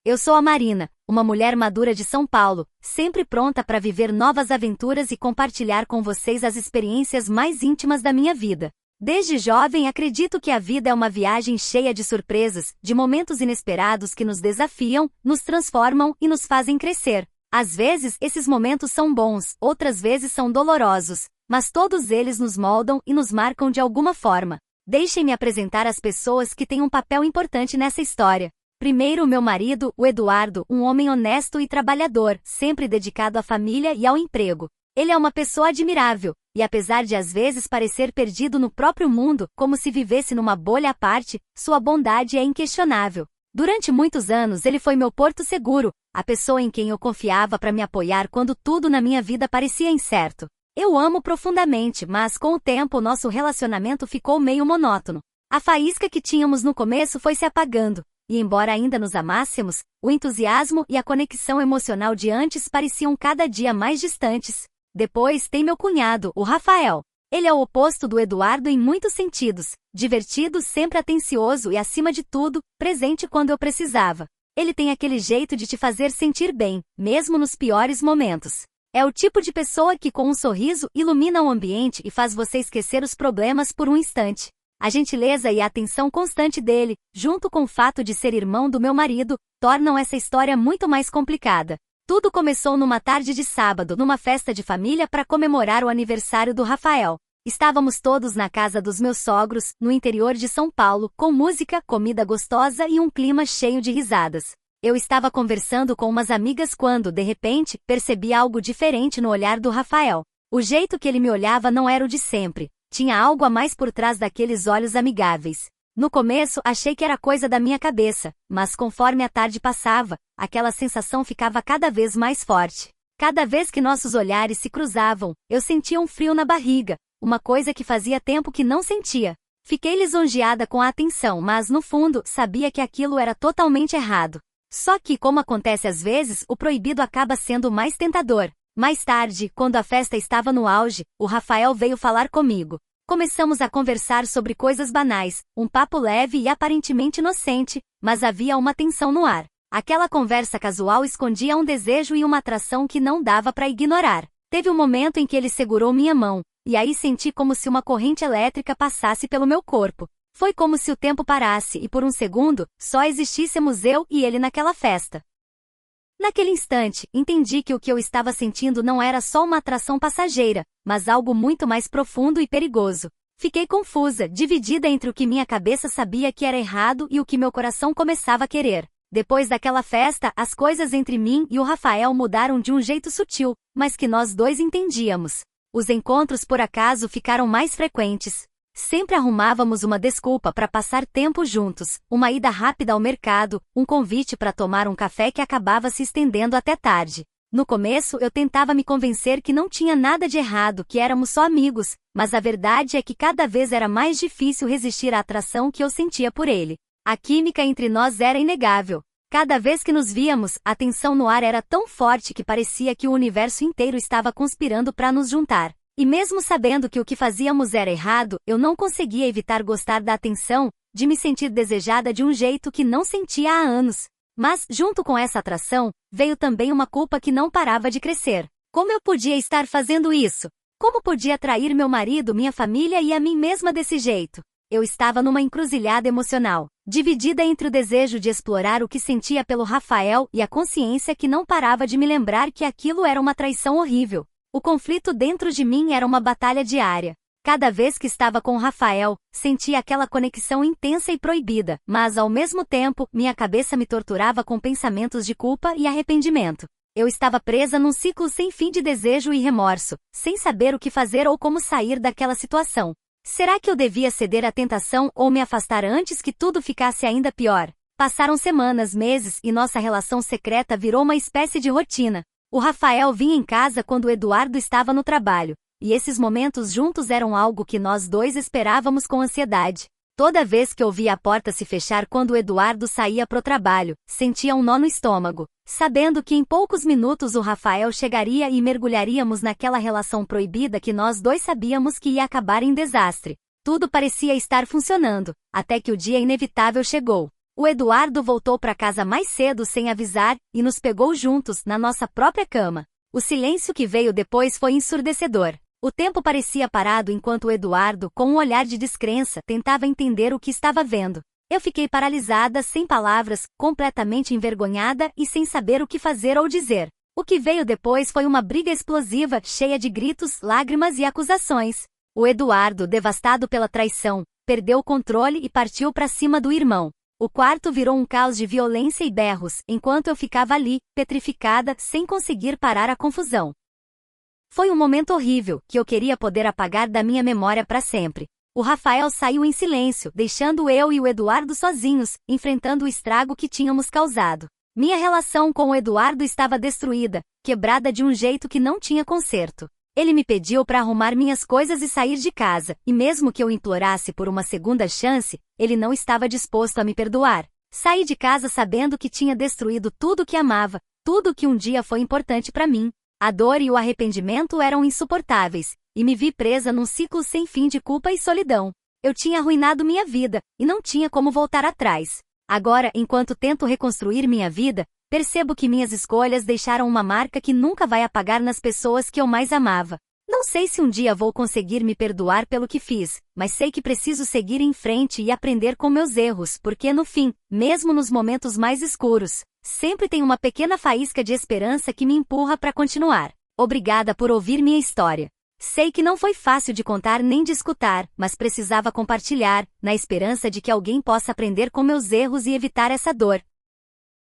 Eu sou a Marina, uma mulher madura de São Paulo, sempre pronta para viver novas aventuras e compartilhar com vocês as experiências mais íntimas da minha vida. Desde jovem acredito que a vida é uma viagem cheia de surpresas, de momentos inesperados que nos desafiam, nos transformam e nos fazem crescer. Às vezes esses momentos são bons, outras vezes são dolorosos, mas todos eles nos moldam e nos marcam de alguma forma. Deixem-me apresentar as pessoas que têm um papel importante nessa história. Primeiro, meu marido, o Eduardo, um homem honesto e trabalhador, sempre dedicado à família e ao emprego. Ele é uma pessoa admirável, e apesar de às vezes parecer perdido no próprio mundo, como se vivesse numa bolha à parte, sua bondade é inquestionável. Durante muitos anos ele foi meu porto seguro, a pessoa em quem eu confiava para me apoiar quando tudo na minha vida parecia incerto. Eu o amo profundamente, mas com o tempo nosso relacionamento ficou meio monótono. A faísca que tínhamos no começo foi se apagando. E embora ainda nos amássemos, o entusiasmo e a conexão emocional de antes pareciam cada dia mais distantes. Depois tem meu cunhado, o Rafael. Ele é o oposto do Eduardo em muitos sentidos, divertido, sempre atencioso e, acima de tudo, presente quando eu precisava. Ele tem aquele jeito de te fazer sentir bem, mesmo nos piores momentos. É o tipo de pessoa que com um sorriso ilumina o ambiente e faz você esquecer os problemas por um instante. A gentileza e a atenção constante dele, junto com o fato de ser irmão do meu marido, tornam essa história muito mais complicada. Tudo começou numa tarde de sábado, numa festa de família para comemorar o aniversário do Rafael. Estávamos todos na casa dos meus sogros, no interior de São Paulo, com música, comida gostosa e um clima cheio de risadas. Eu estava conversando com umas amigas quando, de repente, percebi algo diferente no olhar do Rafael. O jeito que ele me olhava não era o de sempre. Tinha algo a mais por trás daqueles olhos amigáveis. No começo achei que era coisa da minha cabeça, mas conforme a tarde passava, aquela sensação ficava cada vez mais forte. Cada vez que nossos olhares se cruzavam, eu sentia um frio na barriga, uma coisa que fazia tempo que não sentia. Fiquei lisonjeada com a atenção, mas no fundo, sabia que aquilo era totalmente errado. Só que, como acontece às vezes, o proibido acaba sendo mais tentador. Mais tarde, quando a festa estava no auge, o Rafael veio falar comigo. Começamos a conversar sobre coisas banais, um papo leve e aparentemente inocente, mas havia uma tensão no ar. Aquela conversa casual escondia um desejo e uma atração que não dava para ignorar. Teve um momento em que ele segurou minha mão, e aí senti como se uma corrente elétrica passasse pelo meu corpo. Foi como se o tempo parasse e por um segundo, só existíssemos eu e ele naquela festa. Naquele instante, entendi que o que eu estava sentindo não era só uma atração passageira, mas algo muito mais profundo e perigoso. Fiquei confusa, dividida entre o que minha cabeça sabia que era errado e o que meu coração começava a querer. Depois daquela festa, as coisas entre mim e o Rafael mudaram de um jeito sutil, mas que nós dois entendíamos. Os encontros por acaso ficaram mais frequentes. Sempre arrumávamos uma desculpa para passar tempo juntos, uma ida rápida ao mercado, um convite para tomar um café que acabava se estendendo até tarde. No começo eu tentava me convencer que não tinha nada de errado, que éramos só amigos, mas a verdade é que cada vez era mais difícil resistir à atração que eu sentia por ele. A química entre nós era inegável. Cada vez que nos víamos, a tensão no ar era tão forte que parecia que o universo inteiro estava conspirando para nos juntar. E mesmo sabendo que o que fazíamos era errado, eu não conseguia evitar gostar da atenção, de me sentir desejada de um jeito que não sentia há anos. Mas, junto com essa atração, veio também uma culpa que não parava de crescer. Como eu podia estar fazendo isso? Como podia trair meu marido, minha família e a mim mesma desse jeito? Eu estava numa encruzilhada emocional, dividida entre o desejo de explorar o que sentia pelo Rafael e a consciência que não parava de me lembrar que aquilo era uma traição horrível. O conflito dentro de mim era uma batalha diária. Cada vez que estava com Rafael, sentia aquela conexão intensa e proibida, mas ao mesmo tempo, minha cabeça me torturava com pensamentos de culpa e arrependimento. Eu estava presa num ciclo sem fim de desejo e remorso, sem saber o que fazer ou como sair daquela situação. Será que eu devia ceder à tentação ou me afastar antes que tudo ficasse ainda pior? Passaram semanas, meses e nossa relação secreta virou uma espécie de rotina. O Rafael vinha em casa quando o Eduardo estava no trabalho, e esses momentos juntos eram algo que nós dois esperávamos com ansiedade. Toda vez que eu via a porta se fechar quando o Eduardo saía pro trabalho, sentia um nó no estômago, sabendo que em poucos minutos o Rafael chegaria e mergulharíamos naquela relação proibida que nós dois sabíamos que ia acabar em desastre. Tudo parecia estar funcionando, até que o dia inevitável chegou. O Eduardo voltou para casa mais cedo sem avisar e nos pegou juntos na nossa própria cama. O silêncio que veio depois foi ensurdecedor. O tempo parecia parado enquanto o Eduardo, com um olhar de descrença, tentava entender o que estava vendo. Eu fiquei paralisada, sem palavras, completamente envergonhada e sem saber o que fazer ou dizer. O que veio depois foi uma briga explosiva, cheia de gritos, lágrimas e acusações. O Eduardo, devastado pela traição, perdeu o controle e partiu para cima do irmão. O quarto virou um caos de violência e berros, enquanto eu ficava ali, petrificada, sem conseguir parar a confusão. Foi um momento horrível, que eu queria poder apagar da minha memória para sempre. O Rafael saiu em silêncio, deixando eu e o Eduardo sozinhos, enfrentando o estrago que tínhamos causado. Minha relação com o Eduardo estava destruída, quebrada de um jeito que não tinha conserto. Ele me pediu para arrumar minhas coisas e sair de casa, e mesmo que eu implorasse por uma segunda chance, ele não estava disposto a me perdoar. Saí de casa sabendo que tinha destruído tudo que amava, tudo que um dia foi importante para mim. A dor e o arrependimento eram insuportáveis, e me vi presa num ciclo sem fim de culpa e solidão. Eu tinha arruinado minha vida, e não tinha como voltar atrás. Agora, enquanto tento reconstruir minha vida, percebo que minhas escolhas deixaram uma marca que nunca vai apagar nas pessoas que eu mais amava. Não sei se um dia vou conseguir me perdoar pelo que fiz, mas sei que preciso seguir em frente e aprender com meus erros, porque no fim, mesmo nos momentos mais escuros, sempre tem uma pequena faísca de esperança que me empurra para continuar. Obrigada por ouvir minha história. Sei que não foi fácil de contar nem de escutar, mas precisava compartilhar, na esperança de que alguém possa aprender com meus erros e evitar essa dor.